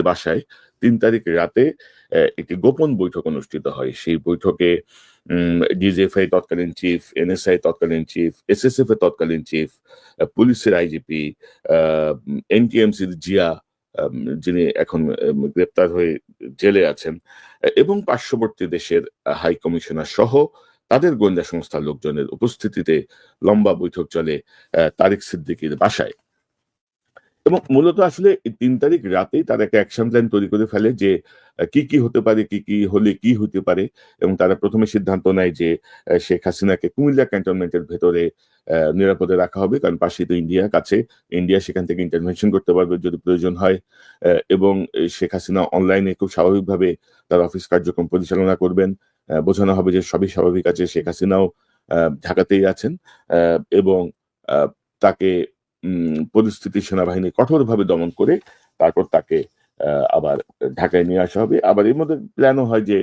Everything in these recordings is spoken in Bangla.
বাসায় ৩ তারিখ রাতে একটি গোপন বৈঠক অনুষ্ঠিত হয়। সেই বৈঠকে ডিজিএফআই তৎকালীন চিফ, এনএসআই তৎকালীন চিফ, এসএসএফ এর তৎকালীন চিফ, পুলিশের আইজিপি, আ এনটিএমসির জিয়া, আম যিনি এখন গ্রেপ্তার হয়ে জেলে আছেন, এবং পার্শ্ববর্তী দেশের হাই কমিশনার সহ তাদের গোয়েন্দা সংস্থার লোকজনের উপস্থিতিতে লম্বা বৈঠক চলে তারেক সিদ্দিকীর বাসায়। এবং মূলত আসলে এই ৩ তারিখ রাতেই তারা একটা অ্যাকশন প্ল্যান তৈরি করে ফেলে যে কি, কি হতে পারে, কি, কি হলে কি হতে পারে, এবং তারা ১ম এ সিদ্ধান্ত নেয় যে শেখ হাসিনাকে কুমিল্লা ক্যান্টনমেন্টের ভেতরে নিরাপদে রাখা হবে। কারণ পাশেই তো ইন্ডিয়া কাছে। ইন্ডিয়া সেখান থেকে ইন্টারভেনশন করতে পারবে যদি প্রয়োজন হয়। এবং শেখ হাসিনা অনলাইনে খুব স্বাভাবিকভাবে তার অফিস কার্যক্রম পরিচালনা করবেন। বোঝানো হবে যে সবই স্বাভাবিক আছে। শেখ হাসিনাও ঢাকাতেই আছেন। এবং আ তাকে পরিস্থিতি সেনাবাহিনী কঠোরভাবে দমন করে তারপর তাকে আবার ঢাকায় নিয়ে আসা হবে। আবার এর মধ্যে প্ল্যানও হয় যে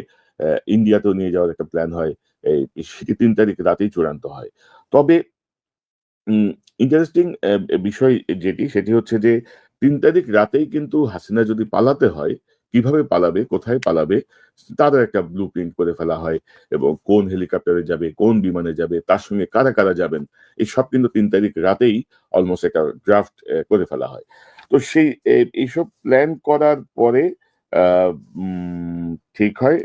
ইন্ডিয়াতেও নিয়ে যাওয়ার একটা প্ল্যান হয়। সেটি ৩ তারিখ রাতেই চূড়ান্ত হয়। তবে উম ইন্টারেস্টিং বিষয় যেটি সেটি হচ্ছে যে ৩ তারিখ রাতেই কিন্তু হাসিনা যদি পালাতে হয়, কিভাবে পালাবে, কোথায় পালাবে তারও একটা ব্লু প্রিন্ট করে ফেলা হয়, এবং কোন হেলিকপ্টারে যাবে, কোন বিমানে যাবে, তার সঙ্গে কারা, কারা যাবেন এইসব কিন্তু ৩ তারিখ রাতেই অলমোস্ট একটা ড্রাফট করে ফেলা হয়। তো সেই এইসব প্ল্যান করার পরে আ উম ঠিক হয়,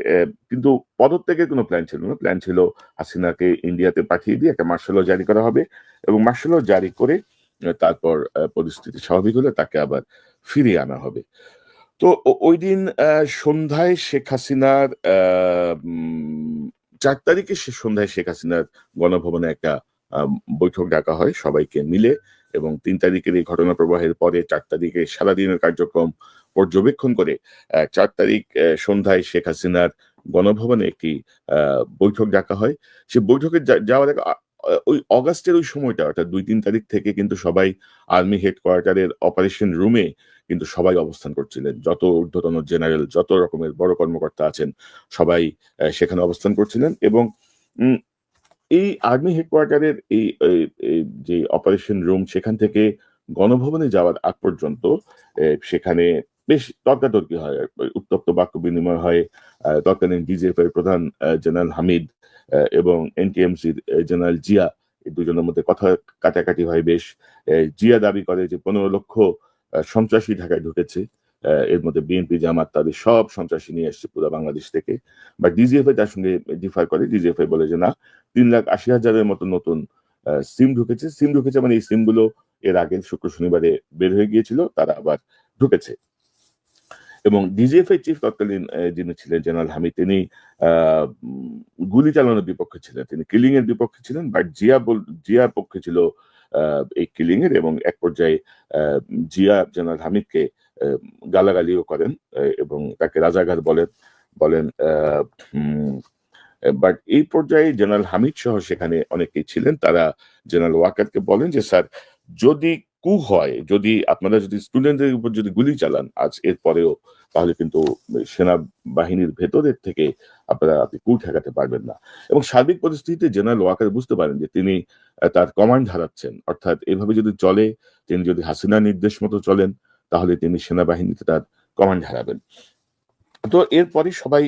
কিন্তু পদত্যাগের কোনো প্ল্যান ছিল না। প্ল্যান ছিল হাসিনাকে ইন্ডিয়াতে পাঠিয়ে দিয়ে একটা মার্শাল ল জারি করা হবে, এবং মার্শাল ল জারি করে তারপর পরিস্থিতি স্বাভাবিক হলে তাকে আবার ফিরিয়ে আনা হবে। তো ঐদিন সন্ধ্যায় শেখ হাসিনার আ উম ৪ তারিখে সন্ধ্যায় শেখ হাসিনার গণভবনে একটা বৈঠক ডাকা হয় সবাইকে মিলে, এবং ৩ তারিখের এই ঘটনা প্রবাহের পরে ৪ তারিখে সারাদিনের কার্যক্রম পর্যবেক্ষণ করে ৪ তারিখ সন্ধ্যায় শেখ হাসিনার গণভবনে একটি আ বৈঠক ডাকা হয়। সে বৈঠকে যাওয়ার আগে ওই অগাস্টের ওই সময়টা অর্থাৎ ২-৩ তারিখ থেকে কিন্তু সবাই আর্মি হেডকোয়ার্টারের অপারেশন রুমে কিন্তু সবাই অবস্থান করছিলেন। যত ঊর্ধ্বতন জেনারেল, যত রকমের বড় কর্মকর্তা আছেন, সবাই সেখানে অবস্থান করছিলেন, এবং উম এই আর্মি হেডকোয়ার্টারের এই এই এই যে অপারেশন রুম সেখান থেকে গণভবনে যাওয়ার আগ পর্যন্ত সেখানে বেশ তর্কাতর্কি হয়। উত্তপ্ত বাক্য বিনিময় হয়। তৎকালীন ডিজিএফআই এর প্রধান জেনারেল হামিদ এবং এনটিএমসির জেনারেল জিয়া, এই দুজনের মধ্যে কথা কাটাকাটি হয় বেশ। জিয়া দাবি করে যে ১৫ লক্ষ সন্ত্রাসী ঢাকায় ঢুকেছে। এর মধ্যে বিএনপি, জামাত তাদের সব সন্ত্রাসী নিয়ে এসছে পুরা বাংলাদেশ থেকে। বাট ডিজিএফআই তার সঙ্গে ডিফার করে। ডিজিএফআই বলে যে না, ৩,৮০,০০০ এর মতো নতুন সিম ঢুকেছে। সিম ঢুকেছে মানে এই সিমগুলো এর আগের শুক্র শনিবারে বের হয়ে গিয়েছিল। তারা আবার ঢুকেছে। এবং ডিজিএফআই চিফ তৎকালীন যিনি ছিলেন জেনারেল হামিদ, তিনি আ উম গুলি চালানোর বিপক্ষে ছিলেন। তিনি কিলিং এর বিপক্ষে ছিলেন। বাট জিয়ার পক্ষে ছিল আ এই কিলিং এর, এবং এক পর্যায়ে আ জিয়া জেনারেল হামিদকে আ গালাগালিও করেন, এবং তাকে রাজাকার বলেন। বলেন আ উম বাট এই পর্যায়ে জেনারেল হামিদ সহ সেখানে অনেকেই ছিলেন। তারা জেনারেল ওয়াকারকে বলেন যে, "স্যার, যদি হয়, যদি আপনারা যদি স্টুডেন্টদের উপর যদি গুলি চালান আজ এরপরেও, তাহলে কিন্তু সেনাবাহিনীর ভেতরের থেকে আপনি ঠেকাতে পারবেন না।" এবং সার্বিক পরিস্থিতিতে জেনারেল ওয়াকার বুঝতে পারেন যে তিনি তার কমান্ড হারাচ্ছেন। অর্থাৎ এভাবে যদি চলে, তিনি যদি হাসিনার নির্দেশ মতো চলেন, তাহলে তিনি সেনাবাহিনীতে তার কমান্ড হারাবেন। তো এরপরই সবাই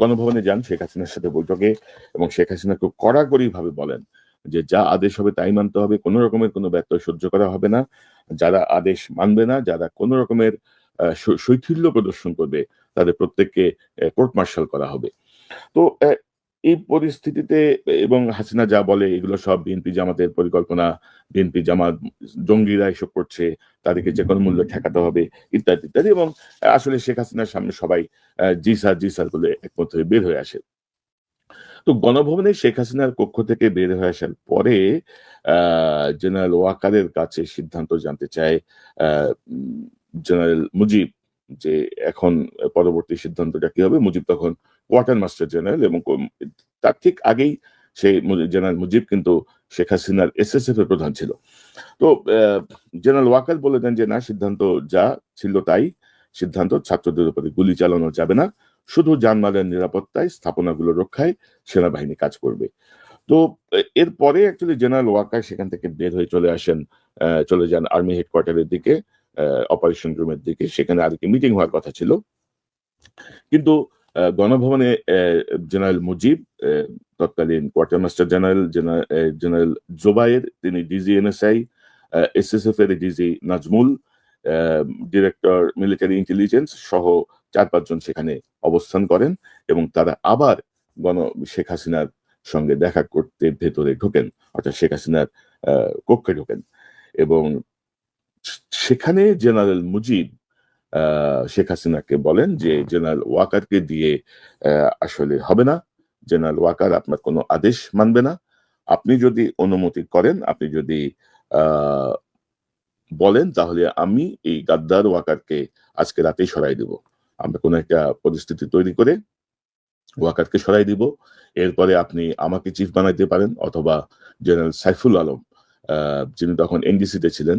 গণভবনে যান শেখ হাসিনার সাথে বৈঠকে, এবং শেখ হাসিনা খুব কড়াকড়িভাবে বলেন যে, "যা আদেশ হবে তাই মানতে হবে। কোন রকমের কোন ব্যত্যয় সহ্য করা হবে না। যারা আদেশ মানবে না, যারা কোন রকমের শৈথিল্য প্রদর্শন করবে, তাদের প্রত্যেককে কোর্ট মার্শাল করা হবে।" তো এই পরিস্থিতিতে এবং হাসিনা যা বলে এগুলো সব বিএনপি জামাতের পরিকল্পনা, বিএনপি জামাত জঙ্গিরা এসব করছে, তাদেরকে যেকোনো মূল্যে ঠেকাতে হবে, ইত্যাদি, ইত্যাদি, এবং আসলে শেখ হাসিনার সামনে সবাই জি স্যার, জি স্যার বলে একমত হয়ে বের হয়ে আসে। তো গণভবনে শেখ হাসিনার কক্ষ থেকে বের হয়ে আসার পরে আ জেনারেল ওয়াকারের কাছে সিদ্ধান্ত জানতে চায় আ উম জেনারেল মুজিব, যে এখন পরবর্তী সিদ্ধান্তটা কি হবে? মুজিব তখন কোয়ার্টার মাস্টার জেনারেল, এবং তার ঠিক আগেই সেই জেনারেল মুজিব কিন্তু শেখ হাসিনার এসএসএফ এর প্রধান ছিল। তো জেনারেল ওয়াকার বলে দেন যে, "না, সিদ্ধান্ত যা ছিল তাই। সিদ্ধান্ত ছাত্রদের উপরে গুলি চালানো যাবে না। শুধু জানমালের নিরাপত্তায়, স্থাপনাগুলো রক্ষায় সেনাবাহিনী কাজ করবে।" তো এরপরে অ্যাকচুয়ালি জেনারেল ওয়াকার সেখান থেকে বের হয়ে চলে আসেন, চলে যান আর্মি হেডকোয়ার্টার এর দিকে। অপারেশন রুমের দিকে। সেখানে আরেকটি মিটিং হওয়ার কথা ছিল। কিন্তু গণভবনে জেনারেল মুজিব, তৎকালীন কোয়ার্টারমাস্টার জেনারেল জেনারেল জোবায়ের, তিনি ডিজি এনএসআই, এসএসএফ এর DG Nazmul, director military intelligence সহ ৪-৫ জন সেখানে অবস্থান করেন এবং তারা আবার শেখ হাসিনার সঙ্গে দেখা করতে ভেতরে ঢোকেন, অর্থাৎ শেখ হাসিনার কক্ষে ঢোকেন এবং সেখানে জেনারেল মুজিব শেখ হাসিনাকে বলেন যে জেনারেল ওয়াকারকে দিয়ে আসলে হবে না, জেনারেল ওয়াকার আপনার কোনো আদেশ মানবে না, আপনি যদি অনুমতি করেন, আপনি যদি বলেন, তাহলে আমি এই গাদ্দার ওয়াকারকে আজকে রাতেই সরাই দিব। আমরা কোনো একটা পরিস্থিতি তৈরি করে ওয়াকারকে সরাই দিব, এরপরে আপনি আমাকে চিফ বানাইতে পারেন অথবা জেনারেল সাইফুল আলম, যিনি তখন এনডিসিতে ছিলেন,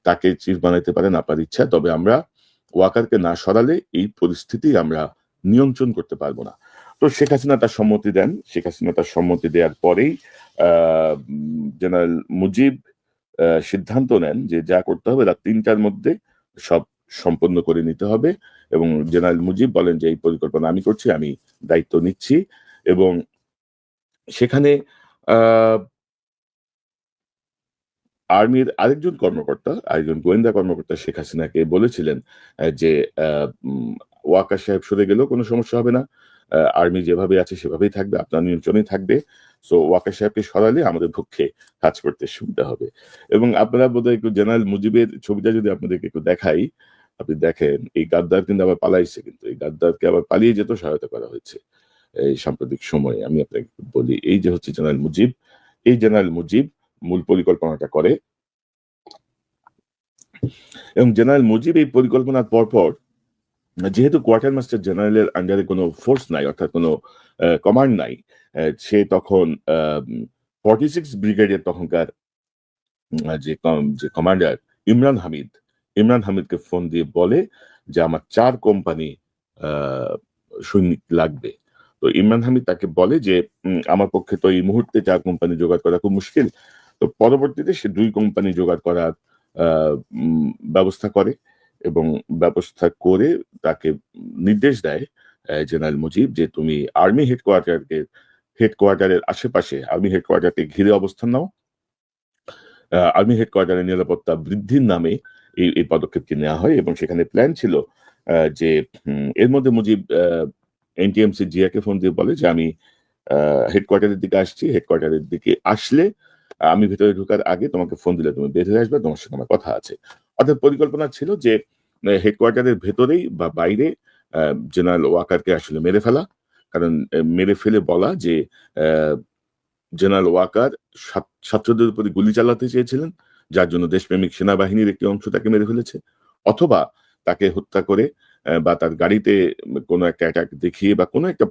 তাকে চিফ বানাইতে পারেন, আপনার ইচ্ছা। তবে আমরা ওয়াকারকে না সরালে এই পরিস্থিতি আমরা নিয়ন্ত্রণ করতে পারবো না। তো শেখ হাসিনা তার সম্মতি দেন। শেখ হাসিনা তার সম্মতি দেওয়ার পরেই জেনারেল মুজিব সিদ্ধান্ত নেন যে যা করতে হবে রাত ৩টার মধ্যে সব সম্পন্ন করে নিতে হবে এবং জেনারেল মুজিব বলেন যে এই পরিকল্পনা আমি করছি, আমি দায়িত্ব নিচ্ছি। এবং সেখানে আর্মির আরেকজন কর্মকর্তা, আরেকজন গোয়েন্দা কর্মকর্তা শেখ হাসিনাকে বলেছিলেন যে ওয়াকার সাহেব সরে গেলেও কোনো সমস্যা হবে না, আর্মি যেভাবে আছে সেভাবেই থাকবে, আপনার নিয়ন্ত্রণে থাকবে, সো ওয়াকার সাহেবকে সরালে আমাদের পক্ষে কাজ করতে সুবিধা হবে। এবং আপনারা বোধহয় একটু জেনারেল মুজিবের ছবিটা যদি আপনাদেরকে একটু দেখাই, আপনি দেখেন এই গাদ্দার কিন্তু আবার পালাইছে, কিন্তু এই গাদ্দারকে আবার পালিয়ে যেতে সহায়তা করা হয়েছে এই সাম্প্রতিক সময়ে। আমি আপনাকে বলি, এই যে হচ্ছে জেনারেল মুজিব, এই জেনারেল মুজিব মূল পরিকল্পনাটা করে এবং জেনারেল মুজিব এই পরিকল্পনার পরপর, যেহেতু কোয়ার্টার মাস্টার জেনারেলের আন্ডারে কোনো ফোর্স নাই, অর্থাৎ কোনো কমান্ড নাই, সে তখন 46 ব্রিগেডের তখনকার যে কমান্ডার ইমরান হামিদকে ফোন দিয়ে বলে যে আমার 4 কোম্পানি সৈনিক লাগবে। তো ইমরান হামিদ তাকে বলে যে আমার পক্ষে তো এই মুহূর্তে 4 কোম্পানি জোগাড় করা খুব মুশকিল। তো পরবর্তীতে সে 2 কোম্পানি জোগাড় করার ব্যবস্থা করে এবং ব্যবস্থা করে তাকে নির্দেশ দেয় জেনারেল মুজিব যে তুমি আর্মি হেডকোয়ার্টারের আশেপাশে আর্মি হেডকোয়ার্টারকে ঘিরে অবস্থান নাও। আর্মি হেডকোয়ার্টারের নিরাপত্তা বৃদ্ধির নামে এই পদক্ষেপটি নেওয়া হয় এবং সেখানে প্ল্যান ছিল যে এর মধ্যে মুজিব এনটিএমসি জিয়াকে ফোন দিয়ে বলে যে আমি হেডকোয়ার্টারের দিকে আসছি, হেডকোয়ার্টারের দিকে আসলে আমি ভেতরে ঢোকার আগে তোমাকে ফোন দিলে তুমি বের হয়ে আসবে, তোমার সাথে আমার কথা আছে। অর্থাৎ পরিকল্পনা ছিল যে হেডকোয়ার্টারের ভেতরেই বা বাইরে জেনারেল ওয়াকারকে আসলে মেরে ফেলা, কারণ মেরে ফেলে বলা যে জেনারেল ওয়াকার ছাত্রদের উপরে গুলি চালাতে চেয়েছিলেন, যার জন্য দেশপ্রেমিক সেনাবাহিনীর একটি অংশ তাকে মেরে ফেলেছে, অথবা তাকে হত্যা করে বা তার গাড়িতে কোনো একটা অ্যাটাক দেখিয়ে বা কোনো একটা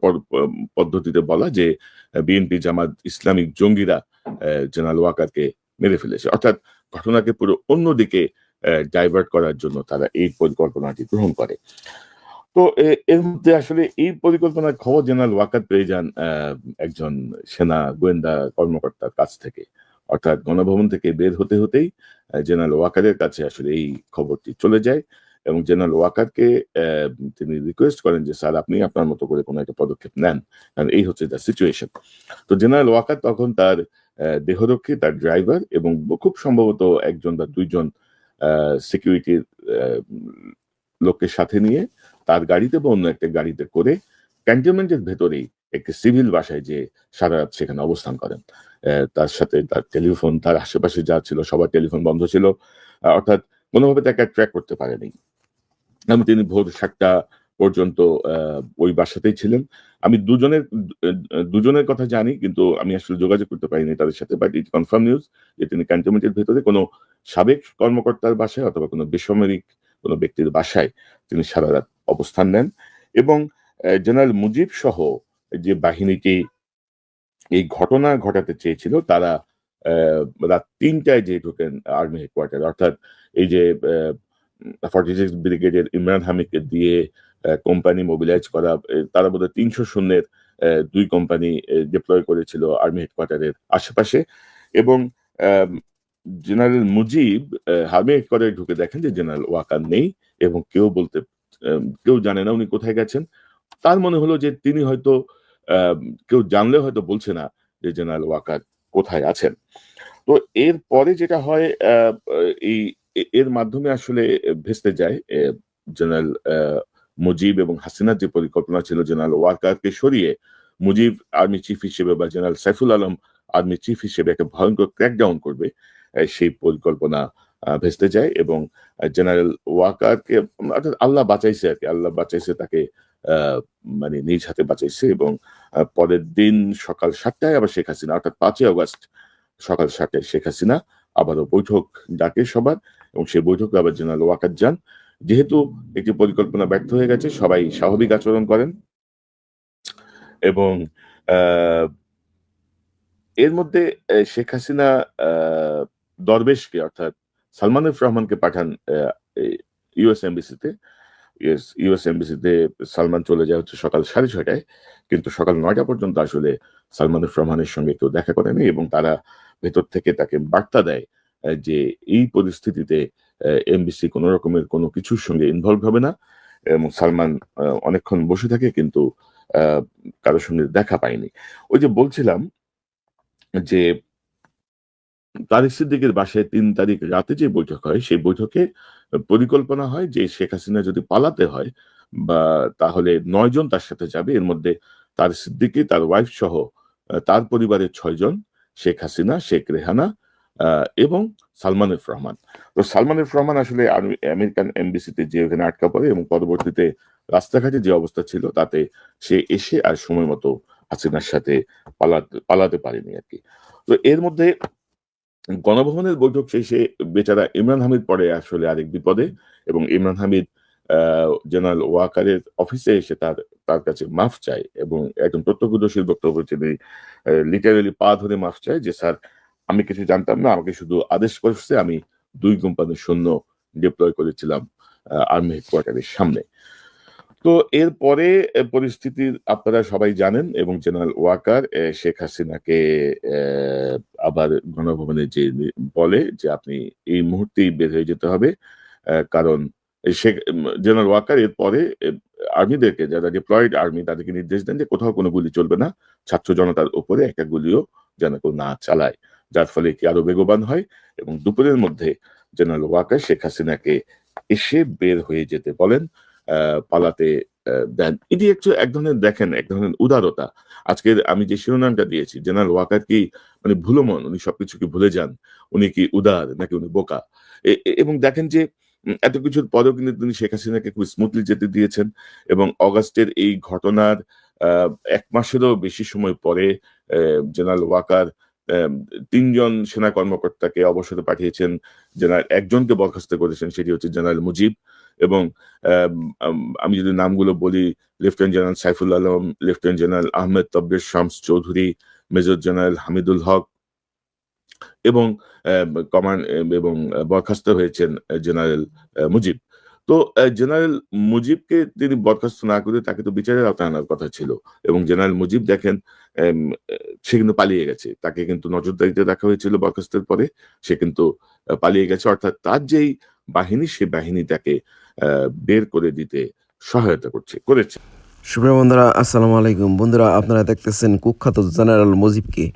পদ্ধতিতে বলা যে বিএনপি জামাত ইসলামিক জঙ্গিরা জেনারেল ওয়াকারকে মেরে ফেলেছে। অর্থাৎ ঘটনাকে পুরো অন্যদিকে ডাইভার্ট করার জন্য তারা এই পরিকল্পনাটি গ্রহণ করে। তো এর মধ্যে আসলে এই পরিকল্পনার খবর জেনারেল ওয়াকার পেয়ে যান একজন সেনা গোয়েন্দা কর্মকর্তার কাছ থেকে। অর্থাৎ গণভবন থেকে বের হতে হতেই জেনারেল ওয়াকারের কাছে আসলে এই খবরটি চলে যায় এবং জেনারেল ওয়াকারকে তিনি রিকোয়েস্ট করেন যে স্যার আপনি আপনার মতো করে কোনো একটা পদক্ষেপ নেন, কারণ এই হচ্ছে দ্য সিচুয়েশন। তো জেনারেল ওয়াকার তখন তার দেহরক্ষী, তার ড্রাইভার এবং খুব সম্ভবত 1 জন বা 2 জন সিকিউরিটির লোককে সাথে নিয়ে তার গাড়িতে বা অন্য একটা গাড়িতে করে ক্যান্টনমেন্টের ভেতরেই একটি সিভিল বাসায় যে সারা রাত সেখানে অবস্থান করেন। তার সাথে তার টেলিফোন, তার আশেপাশে যা ছিল সবার টেলিফোন বন্ধ ছিল, অর্থাৎ কোনোভাবে তাকে ট্র্যাক করতে পারেনি এবং তিনি ভোর 7টা পর্যন্ত ওই বাসাতেই ছিলেন। আমি দুজনের কথা জানি, কিন্তু আমি আসলে যোগাযোগ করতে পারিনি তাদের সাথে, বাট ইট কনফার্ম নিউজ যে তিনি ক্যান্টনমেন্টের ভেতরে কোনো সাবেক কর্মকর্তার বাসায় অথবা কোনো বেসামরিক কোনো ব্যক্তির বাসায় তিনি সারা রাত অবস্থান নেন এবং জেনারেল মুজিব সহ যে বাহিনীটি এই ঘটনা ঘটাতে চেয়েছিল তারা রাত 3টায় যে ঢোকেন আর্মি হেডকোয়ার্টার, অর্থাৎ এই যে 46 ব্রিগেডের ইমরান হামিদকে দিয়ে কোম্পানি মোবিলাইজ করা, তারা বোধহয় 300 সৈন্যের 2 কোম্পানি ডিপ্লয় করেছিল আর্মি হেডকোয়ার্টারের আশেপাশে এবং জেনারেল মুজিব হার্মি হেডকোয়ার্টারে ঢুকে দেখেন যে জেনারেল ওয়াকার নেই এবং কেউ জানে না উনি কোথায় গেছেন। তার মনে হলো যে তিনি হয়তো আম কেউ জানলেও হয়তো বলছে না যে জেনারেল ওয়াকার কোথায় আছেন। তো এরপরে যেটা হয় এই এর মাধ্যমে আসলে ভেস্তে যায় জেনারেল মুজিব এবং হাসিনার যে পরিকল্পনা ছিল জেনারেল ওয়াকারকে সরিয়ে মুজিব আর্মি চিফ হিসেবে বা general Saiful Alam army chief হিসেবে একটা ভয়ঙ্কর ক্র্যাকডাউন করবে। সেই পরিকল্পনা ভেস্তে যায় এবং জেনারেল ওয়াকারকে অর্থাৎ আল্লাহ বাঁচাইছে আরকি। আল্লাহ বাঁচাইছে তাকে আ মানে নিজ হাতে বাঁচাইছে এবং পরের দিন সকাল ৭ টায় আবার শেখ হাসিনা অর্থাৎ ৫ই আগস্ট সকাল ৭ টায় শেখ হাসিনা আবারও বৈঠক ডাকে সবার এবং সেই বৈঠকে আবার জেনারেল ওয়াকার যান। যেহেতু একটি পরিকল্পনা ব্যর্থ হয়ে গেছে সবাই স্বাভাবিক আচরণ করেন এবং আ এর মধ্যে শেখ হাসিনা আ দরবেশকে অর্থাৎ সালমান এফ রহমানকে পাঠান এ ইউএস এমবাসিতে। ইউএস এমবাসিতে সালমান চলে যায় হচ্ছে সকাল ৬:৩০ টায়। কিন্তু সকাল ৯ টা পর্যন্ত আসলে সালমান এফ রহমানের সঙ্গে কেউ দেখা করেনি এবং তারা ভেতর থেকে তাকে বার্তা দেয় যে এই পরিস্থিতিতে এমবিসি কোন রকমের কোন কিছুর সঙ্গে ইনভলভ হবে না এবং সালমান অনেকক্ষণ বসে থাকে কিন্তু আ কারো সঙ্গে দেখা পায়নি। ওই যে বলছিলাম যে তারেক সিদ্দিকের বাসায় ৩ তারিখ রাতে যে বৈঠক হয়, সেই বৈঠকে পরিকল্পনা হয় যে শেখ হাসিনা যদি পালাতে হয় বা তাহলে ৯ জন তার সাথে যাবে। এর মধ্যে তারেক সিদ্দিকী, তার ওয়াইফ সহ তার পরিবারের ৬ জন, শেখ হাসিনা, শেখ রেহানা আ এবং সালমান এফ রহমান। তো সালমান এফ রহমান আসলে আমেরিকান এমবাসিতে যেয়ে ওখানে আটকা পড়ে এবং পরবর্তীতে রাস্তাঘাটে যে অবস্থা ছিল তাতে সে এসে আর সময় মতো হাসিনার সাথে পালাতে পারেনি আরকি। তো এর মধ্যে গণভবনের বৈঠক শেষে বেচারা ইমরান হামিদ পড়ে আসলে আরেক বিপদে এবং ইমরান হামিদ আ জেনারেল ওয়াকারের অফিসে এসে তার কাছে মাফ চায় এবং একজন প্রত্যক্ষদর্শীর বক্তব্য তিনি লিটারেলি পা ধরে মাফ চায় যে, "স্যার আমি কিছু জানতাম না। আমাকে শুধু আদেশ করছে আমি ২ কোম্পানির সৈন্য ডিপ্লয় করেছিলাম আর্মি হেডকোয়ার্টারের সামনে।" তো এরপরে পরিস্থিতি আপনারা সবাই জানেন এবং জেনারেল ওয়াকার শেখ হাসিনাকে অ্যা আবার গণভবনে যেয়ে বলে যে, "আপনি এই মুহূর্তেই বের হয়ে যেতে হবে। কারণ জেনারেল ওয়াকার এরপরে আর্মিদেরকে যারা ডিপ্লয়েড আর্মি তাদেরকে নির্দেশ দেন যে, কোথাও কোনো গুলি চলবে না। ছাত্র জনতার উপরে একটা গুলিও যেন কেউ না চালায়।" যার ফলে এটি আরো বেগবান হয় এবং দুপুরের মধ্যে জেনারেল ওয়াকার শেখ হাসিনাকে এসে বের হয়ে যেতে বলেন। আ পালাতে দেন। এটি এক ধরনের দেখেন, এক ধরনের উদারতা। আজকের আমি যে শিরোনামটা দিয়েছি, জেনারেল ওয়াকার কি মানে ভুলো মন? উনি সবকিছু কি ভুলে যান? উনি কি উদার নাকি উনি বোকা? এ এ এবং দেখেন যে এত কিছুর পরেও কিন্তু তিনি শেখ হাসিনাকে খুব স্মুথলি যেতে দিয়েছেন এবং অগাস্টের এই ঘটনার আ ১ মাসেরও বেশি সময় পরে জেনারেল ওয়াকার ৩ জন সেনা কর্মকর্তাকে অবসরে পাঠিয়েছেন। একজনকে বরখাস্ত করেছেন সেটি হচ্ছে জেনারেল মুজিব এবং অ্যাম আম আমি যদি নামগুলো বলি lieutenant general Saiful Alam, lieutenant general Ahmed Tabbir Shams Chowdhury, major general Hamidul Haque এবং এবং বরখাস্ত হয়েছেন জেনারেল মুজিব। তো জেনারেল মুজিবকে তিনি বরখাস্ত না করে তাকে তো বিচারের আওতায় আনার কথা ছিল এবং জেনারেল মুজিব দেখেন এম এ সে কিন্তু পালিয়ে গেছে। তাকে কিন্তু নজরদারিতে রাখা হয়েছিল বরখাস্তের পরে। সে কিন্তু পালিয়ে গেছে। অর্থাৎ তার যেই বাহিনী, সে বাহিনী তাকে আ বের করে দিতে সহায়তা করেছে। সুপ্রিয় বন্ধুরা আসসালামু আলাইকুম। বন্ধুরা আপনারা দেখতেছেন কুখ্যাত জেনারেল মুজিবকে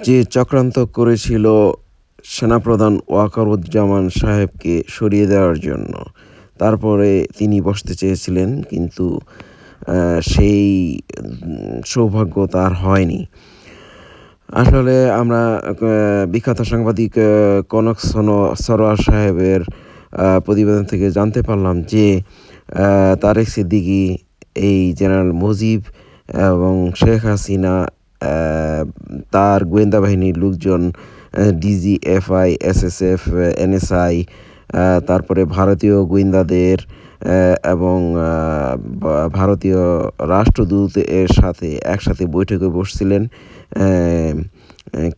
যে চক্রান্ত করেছিল সেনাপ্রধান ওয়াকারুজ্জামান সাহেবকে সরিয়ে দেওয়ার জন্য। তারপরে তিনি বসতে চেয়েছিলেন কিন্তু সেই সৌভাগ্য তার হয়নি। আসলে আমরা বিখ্যাত সাংবাদিক কনক সরোয়ার সাহেবের প্রতিবেদন থেকে জানতে পারলাম যে তারেক সিদ্দিকী এই জেনারেল মুজিব এবং শেখ হাসিনা তার গোয়েন্দা বাহিনীর লোকজন ডিজিএফআই, এসএসএফ, এনএসআই, তারপরে ভারতীয় গোয়েন্দাদের এবং ভারতীয় রাষ্ট্রদূত এর সাথে একসাথে বৈঠকে বসছিলেন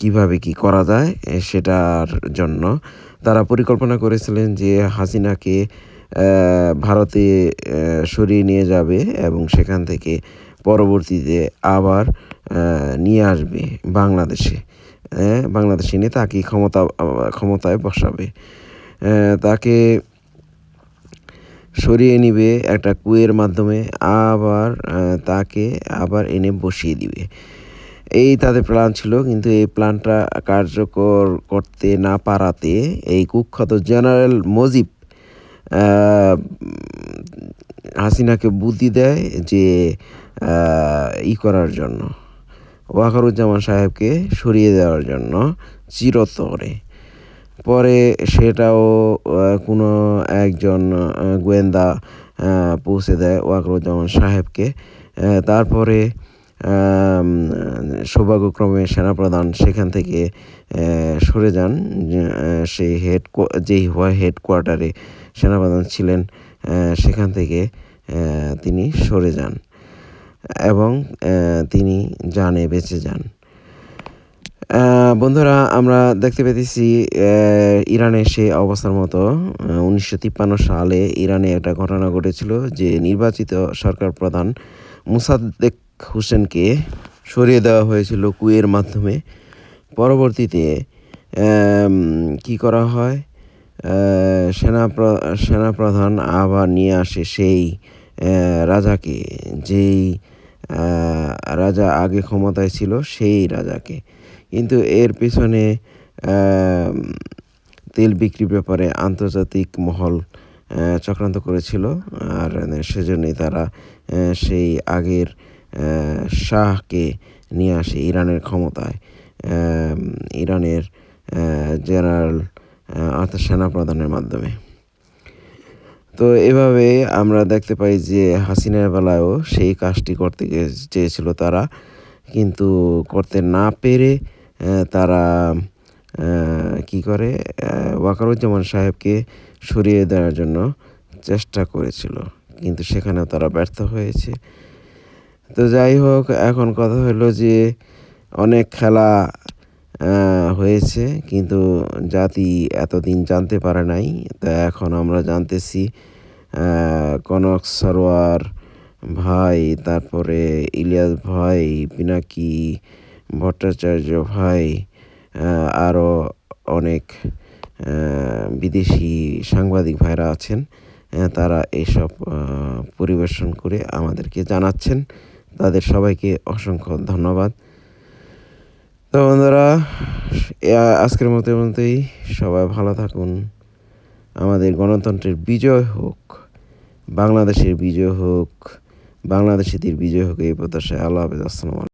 কিভাবে কি করা যায় সেটার জন্য। তারা পরিকল্পনা করেছিলেন যে হাসিনাকে ভারতে সরিয়ে নিয়ে যাবে এবং সেখান থেকে পরবর্তীতে আবার নিয়ে আসবে বাংলাদেশে। বাংলাদেশ এনে তাকে ক্ষমতায় বসাবে। তাকে সরিয়ে নিবে একটা কুয়ের মাধ্যমে, আবার তাকে আবার এনে বসিয়ে দিবে। এই তাদের প্ল্যান ছিল, কিন্তু এই প্ল্যানটা কার্যকর করতে না পারাতে এই কুখ্যাত জেনারেল মুজিব আ হাসিনাকে বুদ্ধি দেয় যে আ করার জন্য, ওয়াকারুজ্জামান সাহেবকে সরিয়ে দেওয়ার জন্য চিরতরে। পরে সেটাও কোনো একজন গোয়েন্দা পৌঁছে দেয় ওয়াকারুজ্জামান সাহেবকে। তারপরে আম সৌভাগ্যক্রমে সেনাপ্রধান সেখান থেকে সরে যান। সেই যেই হেডকোয়ার্টারে সেনাপ্রধান ছিলেন, সেখান থেকে তিনি সরে যান এবং তিনি জানে বেঁচে যান। বন্ধুরা, আমরা দেখতে পেতেছি ইরানের সেই অবস্থার মতো 1953 সালে ইরানে একটা ঘটনা ঘটেছিল যে নির্বাচিত সরকার প্রধান মোসাদ্দেক হোসেনকে সরিয়ে দেওয়া হয়েছিল কুয়ের মাধ্যমে। পরবর্তীতে কি করা হয়, সেনাপ্রধান আবার নিয়ে আসে সেই রাজাকে, যেই রাজা আগে ক্ষমতায় ছিল সেই রাজাকে। কিন্তু এর পেছনে তেল বিক্রির ব্যাপারে আন্তর্জাতিক মহল চক্রান্ত করেছিল, আর সেজন্যই তারা সেই আগের শাহকে নিয়ে আসে ইরানের ক্ষমতায়, ইরানের জেনারেল অর্থাৎ সেনাপ্রধানের মাধ্যমে। তো এভাবে আমরা দেখতে পাই যে হাসিনার বেলায়ও সেই কাজটি করতে চেয়েছিল তারা, কিন্তু করতে না পেরে তারা কি করে, ওয়াকারুজ্জামান সাহেবকে সরিয়ে দেওয়ার জন্য চেষ্টা করেছিল, কিন্তু সেখানেও তারা ব্যর্থ হয়েছে। তো যাই হোক, এখন কথা হলো যে অনেক খেলা হয়েছে, কিন্তু জাতি এতদিন জানতে পারে নাই। তা এখন আমরা জানতেছি কনক সরোয়ার ভাই, তারপরে ইলিয়াস ভাই, পিনাকি ভট্টাচার্য ভাই, আরও অনেক বিদেশি সাংবাদিক ভাইরা আছেন, তারা এইসব পরিবেশন করে আমাদেরকে জানাচ্ছেন। তাদের সবাইকে অসংখ্য ধন্যবাদ। তো বন্ধুরা, আজকের মতোই সবাই ভালো থাকুন। আমাদের গণতন্ত্রের বিজয় হোক, বাংলাদেশের বিজয় হোক, বাংলাদেশিদের বিজয় হোক, এই প্রত্যাশায়। আল্লাহ হাফেজ। আসসালামু আলাইকুম।